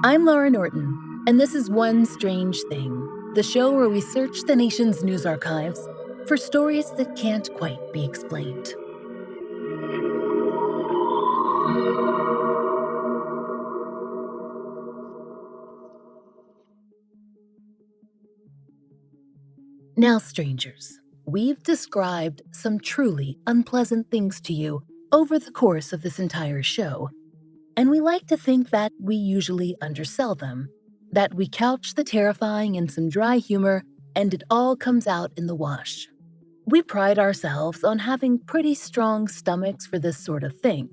I'm Laurah Norton, and this is One Strange Thing, the show where we search the nation's news archives for stories that can't quite be explained. Now, strangers, we've described some truly unpleasant things to you over the course of this entire show, and we like to think that we usually undersell them, that we couch the terrifying in some dry humor, and it all comes out in the wash. We pride ourselves on having pretty strong stomachs for this sort of thing.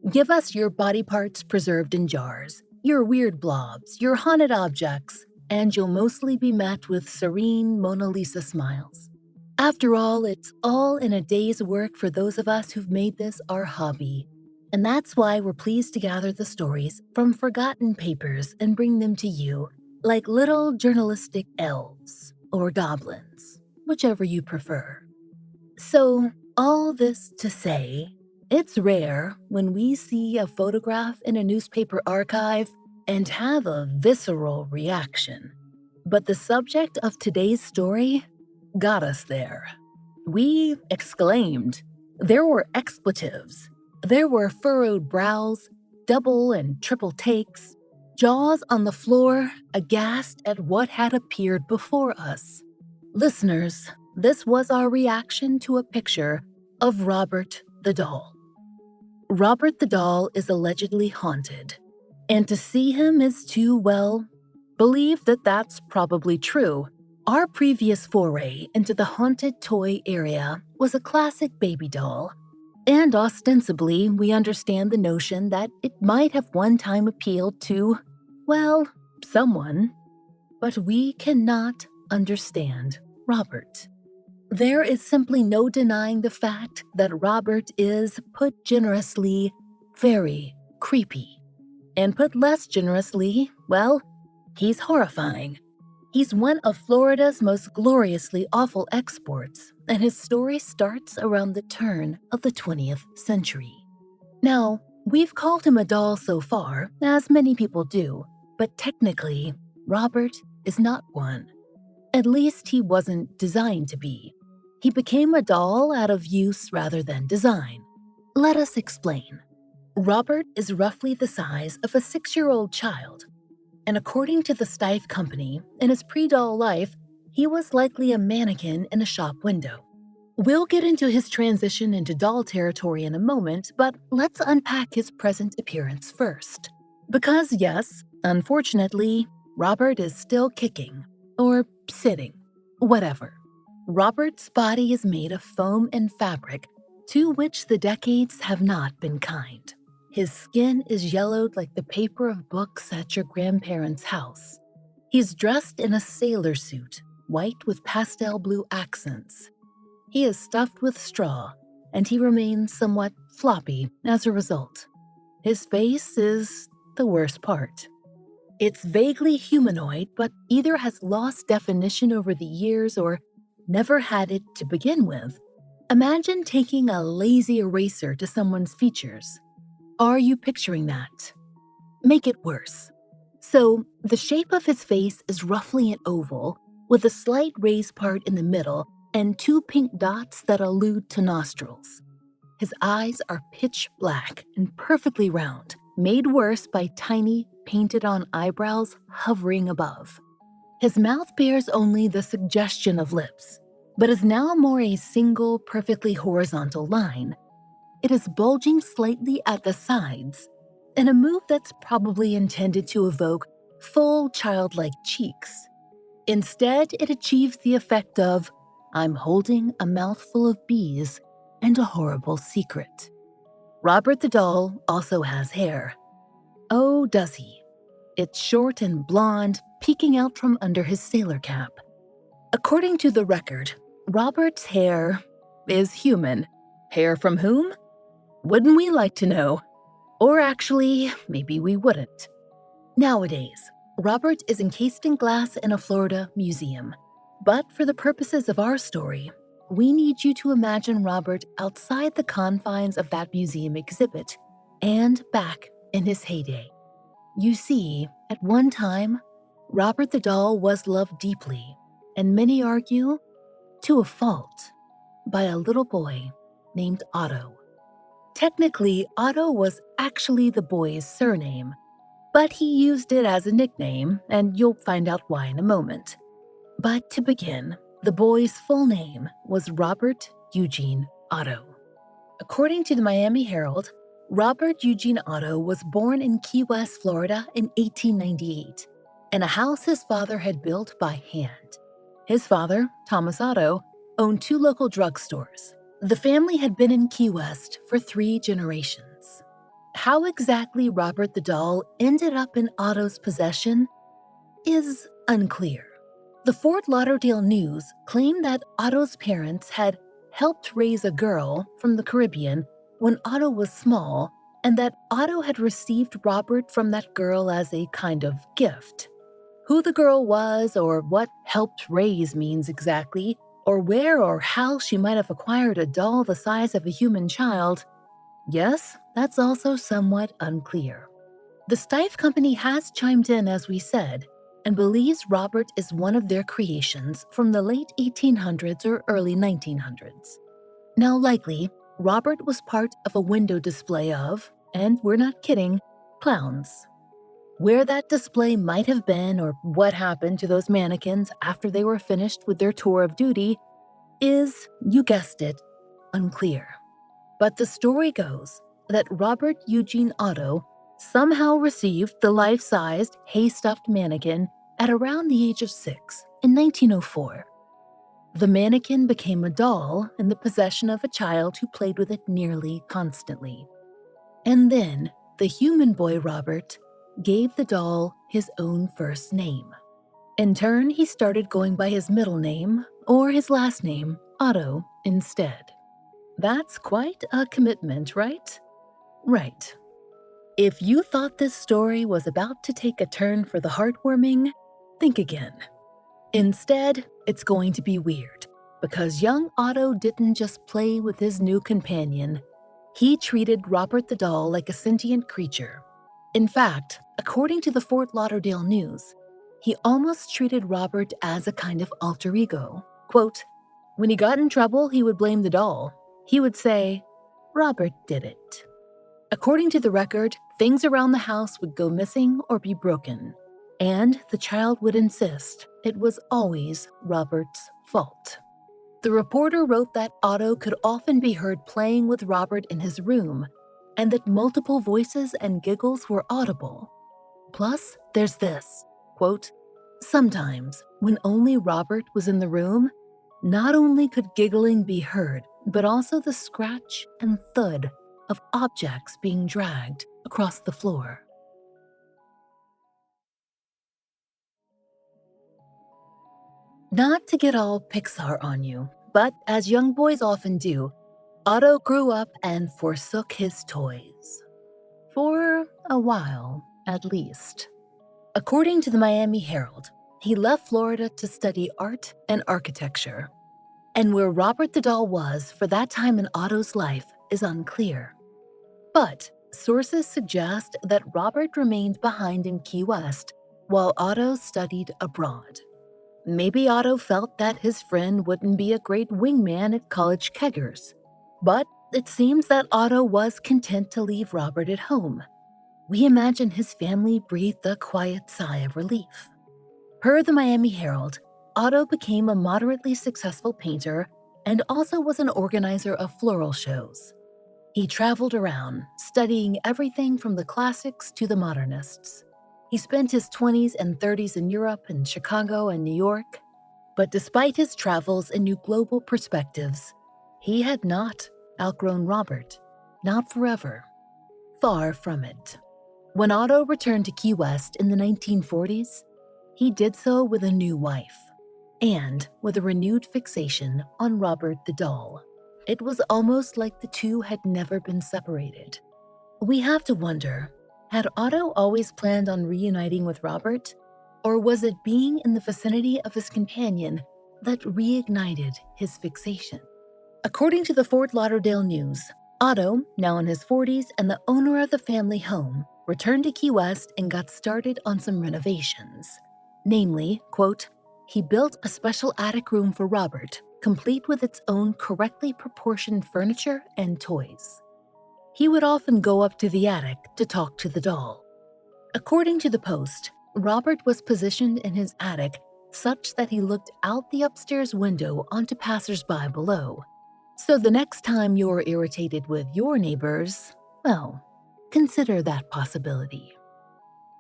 Give us your body parts preserved in jars, your weird blobs, your haunted objects, and you'll mostly be met with serene Mona Lisa smiles. After all, it's all in a day's work for those of us who've made this our hobby. And that's why we're pleased to gather the stories from forgotten papers and bring them to you, like little journalistic elves or goblins, whichever you prefer. So, all this to say, it's rare when we see a photograph in a newspaper archive and have a visceral reaction. But the subject of today's story got us there. We exclaimed. There were expletives. There were furrowed brows, double and triple takes, jaws on the floor, aghast at what had appeared before us. Listeners, this was our reaction to a picture of Robert the doll. Robert the doll is allegedly haunted, and to see him is to, well, believe that that's probably true. Our previous foray into the haunted toy area was a classic baby doll, and ostensibly we understand the notion that it might have one time appealed to, well, someone. But we cannot understand Robert. There is simply no denying the fact that Robert is, put generously, very creepy. And put less generously, well, he's horrifying. He's one of Florida's most gloriously awful exports, and his story starts around the turn of the 20th century. Now, we've called him a doll so far, as many people do, but technically, Robert is not one. At least he wasn't designed to be. He became a doll out of use rather than design. Let us explain. Robert is roughly the size of a 6-year-old child, and according to the Steiff Company, in his pre-doll life, he was likely a mannequin in a shop window. We'll get into his transition into doll territory in a moment, but let's unpack his present appearance first. Because yes, unfortunately, Robert is still kicking, or sitting, whatever. Robert's body is made of foam and fabric, to which the decades have not been kind. His skin is yellowed like the paper of books at your grandparents' house. He's dressed in a sailor suit, white with pastel blue accents. He is stuffed with straw, and he remains somewhat floppy as a result. His face is the worst part. It's vaguely humanoid, but either has lost definition over the years or never had it to begin with. Imagine taking a lazy eraser to someone's features. Are you picturing that? Make it worse. So, the shape of his face is roughly an oval, with a slight raised part in the middle and 2 pink dots that allude to nostrils. His eyes are pitch black and perfectly round, made worse by tiny, painted-on eyebrows hovering above. His mouth bears only the suggestion of lips, but is now more a single, perfectly horizontal line. It is bulging slightly at the sides, in a move that's probably intended to evoke full childlike cheeks. Instead, it achieves the effect of, I'm holding a mouthful of bees and a horrible secret. Robert the doll also has hair. Oh, does he? It's short and blonde, peeking out from under his sailor cap. According to the record, Robert's hair is human. Hair from whom? Wouldn't we like to know? Or actually, maybe we wouldn't. Nowadays, Robert is encased in glass in a Florida museum. But for the purposes of our story, we need you to imagine Robert outside the confines of that museum exhibit and back in his heyday. You see, At one time, Robert the doll was loved deeply, and many argue, to a fault, by a little boy named Otto. Technically, Otto was actually the boy's surname, but he used it as a nickname, and you'll find out why in a moment. But to begin, the boy's full name was Robert Eugene Otto. According to the Miami Herald, Robert Eugene Otto was born in Key West, Florida in 1898, in a house his father had built by hand. His father, Thomas Otto, owned 2 local drugstores. The family had been in Key West for 3 generations. How exactly Robert the doll ended up in Otto's possession is unclear. The Fort Lauderdale News claimed that Otto's parents had helped raise a girl from the Caribbean when Otto was small, and that Otto had received Robert from that girl as a kind of gift. Who the girl was, or what helped raise means exactly, or where or how she might have acquired a doll the size of a human child, yes, that's also somewhat unclear. The Steiff Company has chimed in, as we said, and believes Robert is one of their creations from the late 1800s or early 1900s. Now, likely, Robert was part of a window display of, and we're not kidding, clowns. Where that display might have been or what happened to those mannequins after they were finished with their tour of duty is, you guessed it, unclear. But the story goes that Robert Eugene Otto somehow received the life-sized, hay-stuffed mannequin at around the age of 6 in 1904. The mannequin became a doll in the possession of a child who played with it nearly constantly. And then the human boy Robert gave the doll his own first name. In turn, he started going by his middle name or his last name, Otto, instead. That's quite a commitment, right? Right. If you thought this story was about to take a turn for the heartwarming, think again. Instead, it's going to be weird, because young Otto didn't just play with his new companion. He treated Robert the doll like a sentient creature. In fact, according to the Fort Lauderdale News, he almost treated Robert as a kind of alter ego. Quote, when he got in trouble, he would blame the doll. He would say, Robert did it. According to the record, things around the house would go missing or be broken, and the child would insist it was always Robert's fault. The reporter wrote that Otto could often be heard playing with Robert in his room, and that multiple voices and giggles were audible. Plus, there's this, quote, sometimes, when only Robert was in the room, not only could giggling be heard, but also the scratch and thud of objects being dragged across the floor. Not to get all Pixar on you, but as young boys often do, Otto grew up and forsook his toys. For a while, at least. According to the Miami Herald, he left Florida to study art and architecture. And where Robert the doll was for that time in Otto's life is unclear. But sources suggest that Robert remained behind in Key West while Otto studied abroad. Maybe Otto felt that his friend wouldn't be a great wingman at college keggers. But it seems that Otto was content to leave Robert at home. We imagine his family breathed a quiet sigh of relief. Per the Miami Herald, Otto became a moderately successful painter and also was an organizer of floral shows. He traveled around, studying everything from the classics to the modernists. He spent his 20s and 30s in Europe and Chicago and New York. But despite his travels and new global perspectives, he had not outgrown Robert. Not forever. Far from it. When Otto returned to Key West in the 1940s, he did so with a new wife, and with a renewed fixation on Robert the doll. It was almost like the two had never been separated. We have to wonder, had Otto always planned on reuniting with Robert, or was it being in the vicinity of his companion that reignited his fixation? According to the Fort Lauderdale News, Otto, now in his 40s and the owner of the family home, returned to Key West and got started on some renovations. Namely, quote, he built a special attic room for Robert, complete with its own correctly proportioned furniture and toys. He would often go up to the attic to talk to the doll. According to the Post, Robert was positioned in his attic such that he looked out the upstairs window onto passersby below. So the next time you're irritated with your neighbors, well, consider that possibility.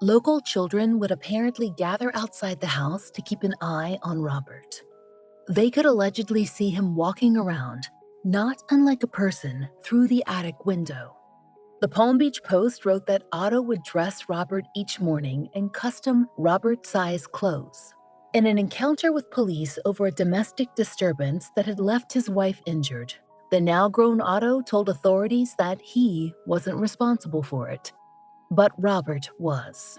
Local children would apparently gather outside the house to keep an eye on Robert. They could allegedly see him walking around, not unlike a person, through the attic window. The Palm Beach Post wrote that Otto would dress Robert each morning in custom Robert-size clothes. In an encounter with police over a domestic disturbance that had left his wife injured, the now-grown Otto told authorities that he wasn't responsible for it, but Robert was.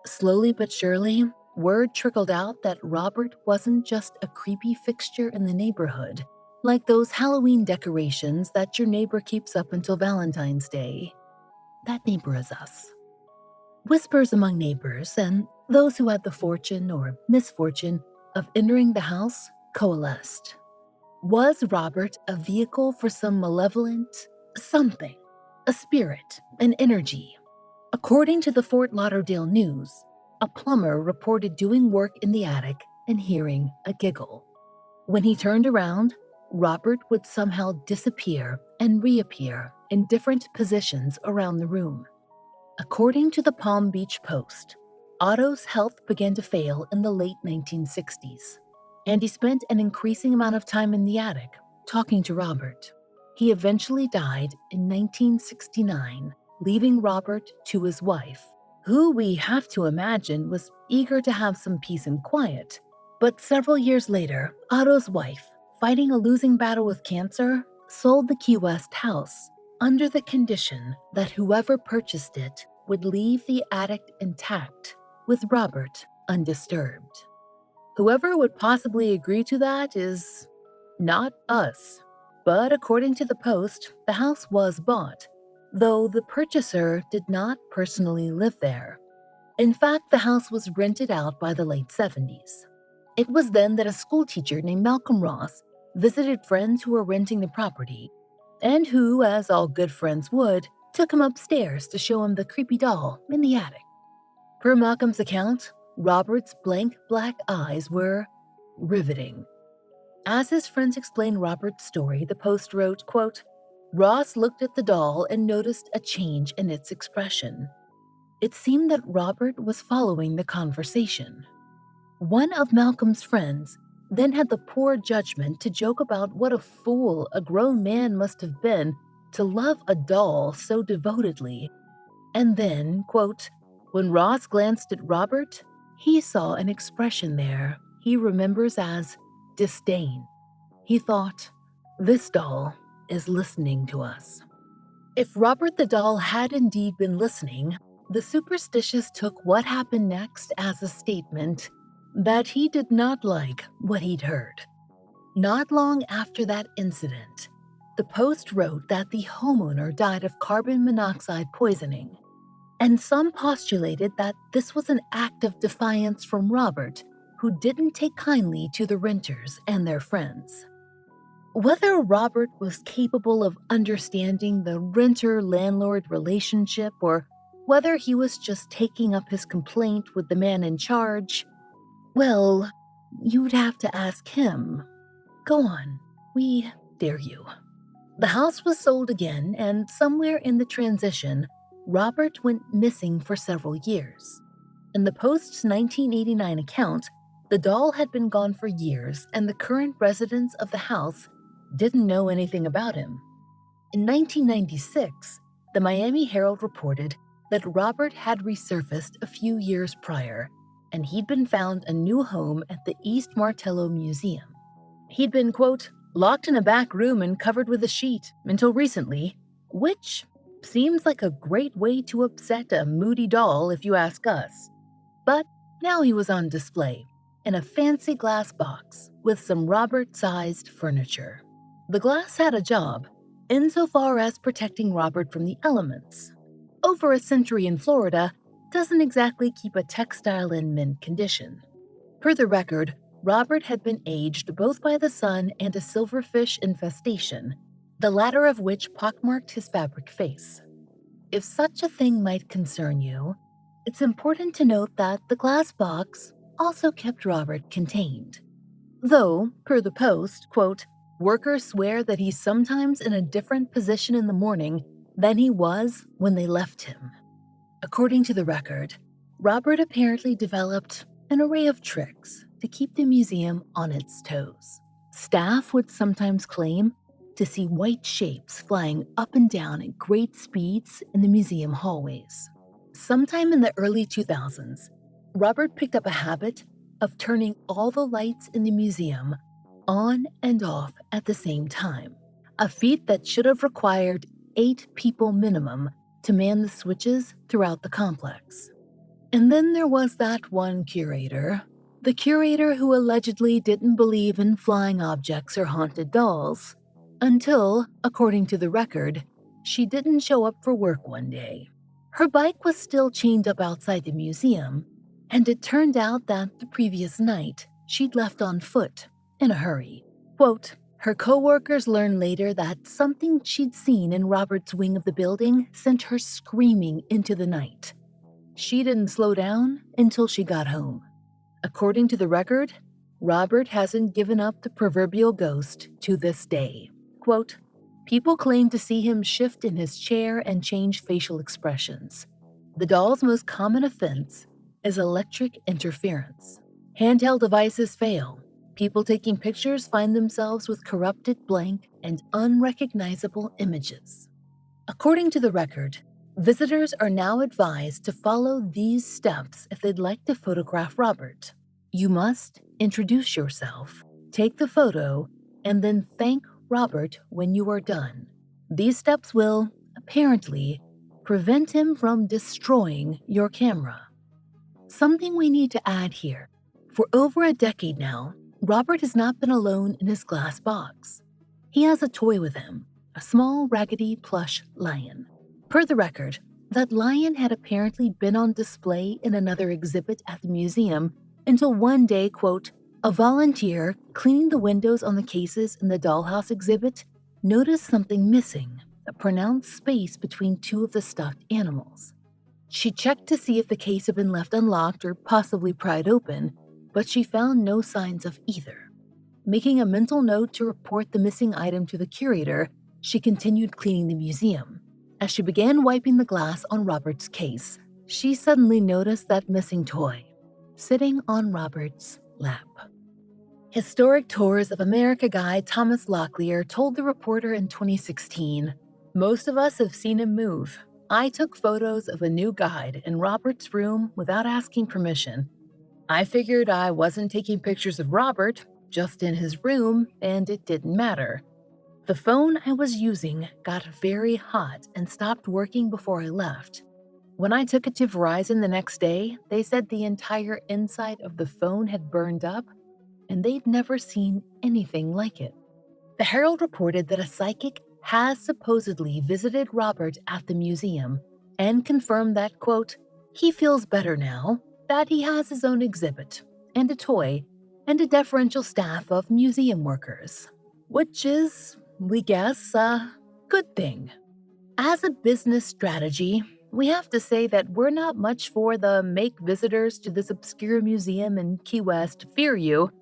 Slowly but surely, word trickled out that Robert wasn't just a creepy fixture in the neighborhood, like those Halloween decorations that your neighbor keeps up until Valentine's Day. That neighbor is us. Whispers among neighbors and those who had the fortune or misfortune of entering the house coalesced. Was Robert a vehicle for some malevolent something, a spirit, an energy? According to the Fort Lauderdale News, a plumber reported doing work in the attic and hearing a giggle. When he turned around, Robert would somehow disappear and reappear in different positions around the room. According to the Palm Beach Post, Otto's health began to fail in the late 1960s, and he spent an increasing amount of time in the attic talking to Robert. He eventually died in 1969, leaving Robert to his wife, who we have to imagine was eager to have some peace and quiet. But several years later, Otto's wife, fighting a losing battle with cancer, sold the Key West house under the condition that whoever purchased it would leave the attic intact, with Robert undisturbed. Whoever would possibly agree to that is not us. But according to the Post, the house was bought, though the purchaser did not personally live there. In fact, the house was rented out by the late 70s. It was then that a schoolteacher named Malcolm Ross visited friends who were renting the property, and who, as all good friends would, took him upstairs to show him the creepy doll in the attic. Per Malcolm's account, Robert's blank black eyes were riveting. As his friends explained Robert's story, the Post wrote, quote, Ross looked at the doll and noticed a change in its expression. It seemed that Robert was following the conversation. One of Malcolm's friends then had the poor judgment to joke about what a fool a grown man must have been to love a doll so devotedly. And then, quote, when Ross glanced at Robert, he saw an expression there he remembers as disdain. He thought, this doll is listening to us. If Robert the doll had indeed been listening, the superstitious took what happened next as a statement that he did not like what he'd heard. Not long after that incident, the Post wrote that the homeowner died of carbon monoxide poisoning, and some postulated that this was an act of defiance from Robert, who didn't take kindly to the renters and their friends. Whether Robert was capable of understanding the renter-landlord relationship or whether he was just taking up his complaint with the man in charge, well, you'd have to ask him. Go on, we dare you. The house was sold again, and somewhere in the transition, Robert went missing for several years. In the Post's 1989 account, the doll had been gone for years, and the current residents of the house didn't know anything about him. In 1996, the Miami Herald reported that Robert had resurfaced a few years prior, and he'd been found a new home at the East Martello Museum. He'd been, quote, locked in a back room and covered with a sheet until recently, which seems like a great way to upset a moody doll if you ask us. But now he was on display in a fancy glass box with some Robert-sized furniture. The glass had a job, insofar as protecting Robert from the elements. over a century in Florida doesn't exactly keep a textile in mint condition. Per the record, Robert had been aged both by the sun and a silverfish infestation, the latter of which pockmarked his fabric face. If such a thing might concern you, it's important to note that the glass box also kept Robert contained. Though, per the Post, quote, workers swear that he's sometimes in a different position in the morning than he was when they left him. According to the record, Robert apparently developed an array of tricks to keep the museum on its toes. Staff would sometimes claim to see white shapes flying up and down at great speeds in the museum hallways. Sometime in the early 2000s, Robert picked up a habit of turning all the lights in the museum on and off at the same time, a feat that should have required 8 people minimum to man the switches throughout the complex. And then there was that one curator, the curator who allegedly didn't believe in flying objects or haunted dolls, until, according to the record, she didn't show up for work one day. Her bike was still chained up outside the museum, and it turned out that the previous night she'd left on foot, in a hurry. Quote, her co-workers learned later that something she'd seen in Robert's wing of the building sent her screaming into the night. She didn't slow down until she got home. According to the record, Robert hasn't given up the proverbial ghost to this day. Quote, people claim to see him shift in his chair and change facial expressions. The doll's most common offense is electric interference. Handheld devices fail. People taking pictures find themselves with corrupted blank and unrecognizable images. According to the record, visitors are now advised to follow these steps if they'd like to photograph Robert. You must introduce yourself, take the photo, and then thank Robert when you are done. These steps will, apparently, prevent him from destroying your camera. Something we need to add here. For over a decade now, Robert has not been alone in his glass box. He has a toy with him, a small, raggedy plush lion. Per the record, that lion had apparently been on display in another exhibit at the museum until one day, quote, a volunteer cleaning the windows on the cases in the dollhouse exhibit noticed something missing, a pronounced space between 2 of the stuffed animals. She checked to see if the case had been left unlocked or possibly pried open, but she found no signs of either. Making a mental note to report the missing item to the curator, she continued cleaning the museum. As she began wiping the glass on Robert's case, she suddenly noticed that missing toy, sitting on Robert's lap. Historic Tours of America guide Thomas Locklear told the reporter in 2016, most of us have seen him move. I took photos of a new guide in Robert's room without asking permission. I figured I wasn't taking pictures of Robert, just in his room, and it didn't matter. The phone I was using got very hot and stopped working before I left. When I took it to Verizon the next day, they said the entire inside of the phone had burned up, and they'd never seen anything like it. The Herald reported that a psychic has supposedly visited Robert at the museum and confirmed that, quote, he feels better now, that he has his own exhibit and a toy and a deferential staff of museum workers, which is, we guess, a good thing. As a business strategy, we have to say that we're not much for the make visitors to this obscure museum in Key West fear you.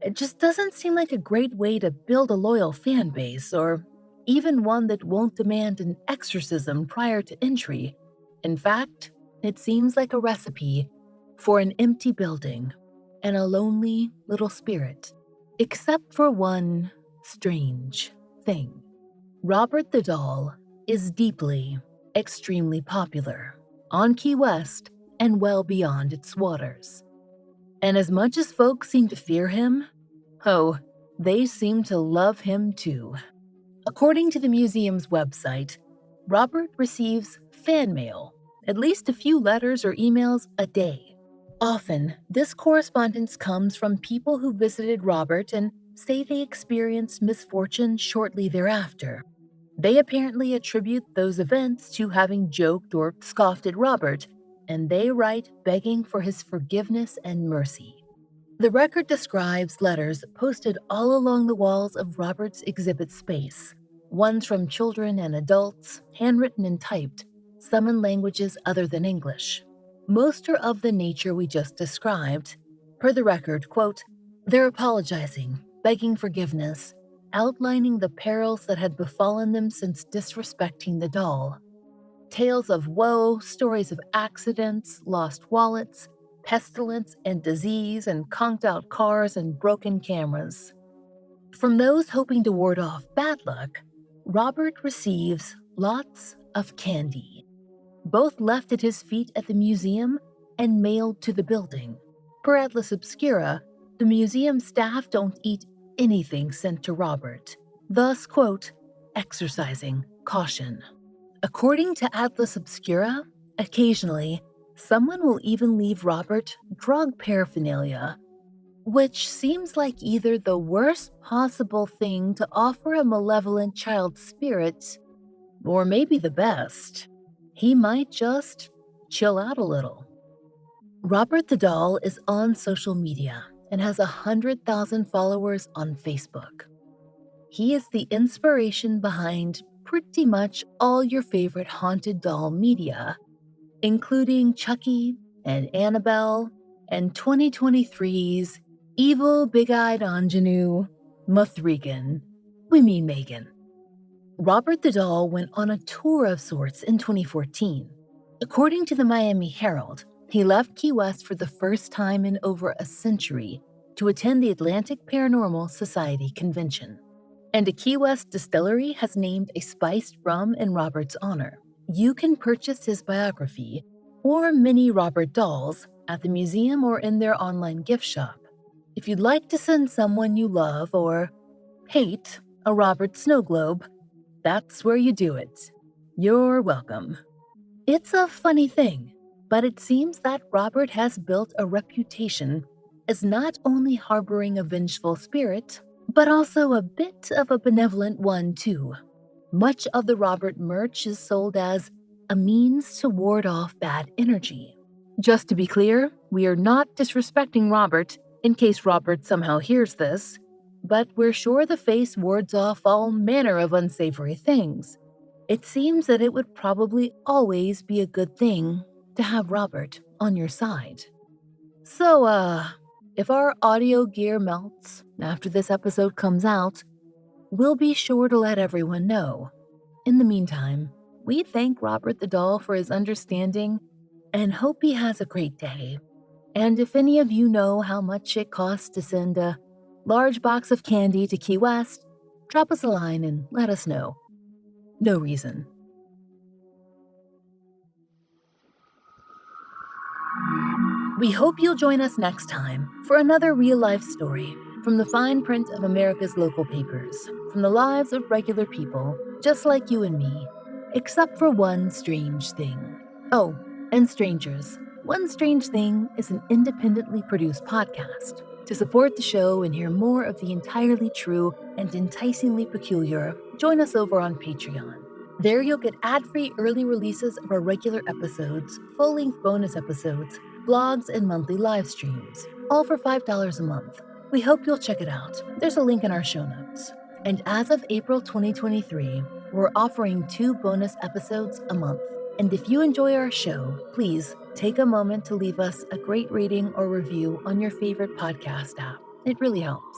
It just doesn't seem like a great way to build a loyal fan base, or even one that won't demand an exorcism prior to entry. In fact, it seems like a recipe for an empty building and a lonely little spirit, except for one strange thing. Robert the Doll is deeply, extremely popular on Key West and well beyond its waters. And as much as folks seem to fear him, oh, they seem to love him too. According to the museum's website, Robert receives fan mail, at least a few letters or emails a day. Often, this correspondence comes from people who visited Robert and say they experienced misfortune shortly thereafter. They apparently attribute those events to having joked or scoffed at Robert, and they write begging for his forgiveness and mercy. The record describes letters posted all along the walls of Robert's exhibit space, ones from children and adults, handwritten and typed, some in languages other than English. Most are of the nature we just described. Per the record, quote, they're apologizing, begging forgiveness, outlining the perils that had befallen them since disrespecting the doll. Tales of woe, stories of accidents, lost wallets, pestilence and disease, and conked out cars and broken cameras. From those hoping to ward off bad luck, Robert receives lots of candy, both left at his feet at the museum and mailed to the building. Per Atlas Obscura, the museum staff don't eat anything sent to Robert, thus, quote, exercising caution. According to Atlas Obscura, occasionally, someone will even leave Robert drug paraphernalia, which seems like either the worst possible thing to offer a malevolent child spirit, or maybe the best. He might just chill out a little. Robert the Doll is on social media and has 100,000 followers on Facebook. He is the inspiration behind pretty much all your favorite haunted doll media, including Chucky and Annabelle and 2023's evil big-eyed ingenue, Muthrigan. We mean Megan. Robert the Doll went on a tour of sorts in 2014. According to the Miami Herald, he left Key West for the first time in over a century to attend the Atlantic Paranormal Society convention. And a Key West distillery has named a spiced rum in Robert's honor. You can purchase his biography or mini Robert dolls at the museum or in their online gift shop. If you'd like to send someone you love or hate a Robert snow globe, that's where you do it. You're welcome. It's a funny thing, but it seems that Robert has built a reputation as not only harboring a vengeful spirit, but also a bit of a benevolent one too. Much of the Robert merch is sold as a means to ward off bad energy. Just to be clear, we are not disrespecting Robert in case Robert somehow hears this, but we're sure the face wards off all manner of unsavory things. It seems that it would probably always be a good thing to have Robert on your side. So, if our audio gear melts after this episode comes out, we'll be sure to let everyone know. In the meantime, we thank Robert the Doll for his understanding and hope he has a great day. And if any of you know how much it costs to send a large box of candy to Key West, drop us a line and let us know. No reason. We hope you'll join us next time for another real-life story from the fine print of America's local papers, from the lives of regular people, just like you and me, except for one strange thing. Oh, and strangers, One Strange Thing is an independently produced podcast. To support the show and hear more of the entirely true and enticingly peculiar, join us over on Patreon. There you'll get ad-free early releases of our regular episodes, full-length bonus episodes, blogs, and monthly live streams, all for $5 a month. We hope you'll check it out. There's a link in our show notes. And as of April 2023, we're offering 2 bonus episodes a month. And if you enjoy our show, please take a moment to leave us a great rating or review on your favorite podcast app. It really helps.